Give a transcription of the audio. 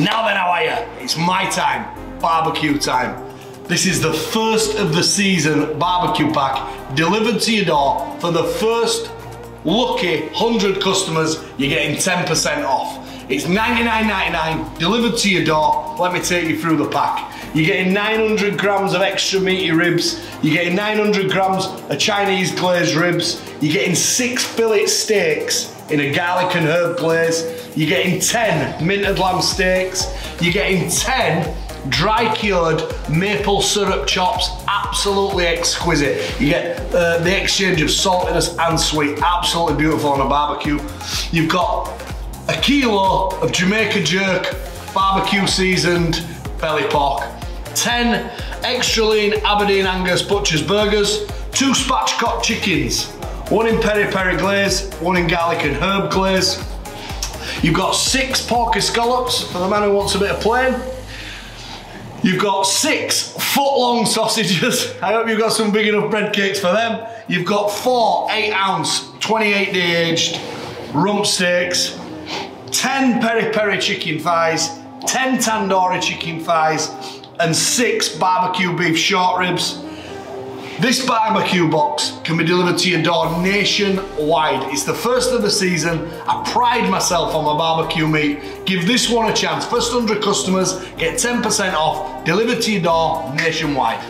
Now then, how are you? It's my time, barbecue time. This is the first of the season barbecue pack delivered to your door. For the first lucky 100 customers, you're getting 10% off. It's $99.99 delivered to your door. Let me take you through the pack. You're getting 900 grams of extra meaty ribs. You're getting 900 grams of Chinese glazed ribs. You're getting 6 fillet steaks in a garlic and herb glaze. You're getting 10 minted lamb steaks. You're getting 10 dry cured maple syrup chops, absolutely exquisite. You get the exchange of saltiness and sweet, absolutely beautiful on a barbecue. You've got a kilo of Jamaica jerk, barbecue seasoned belly pork, 10 extra lean Aberdeen Angus butcher's burgers, 2 spatchcock chickens, 1 in peri peri glaze, 1 in garlic and herb glaze. You've got 6 pork scallops for the man who wants a bit of plain. You've got 6 foot-long sausages. I hope you've got some big enough bread cakes for them. You've got 4 8-ounce, 28-day aged rump steaks, 10 peri peri chicken thighs, 10 tandoori chicken thighs, and 6 barbecue beef short ribs. This barbecue box can be delivered to your door nationwide. It's the first of the season. I pride myself on my barbecue meat. Give this one a chance. First 100 customers get 10% off, delivered to your door nationwide.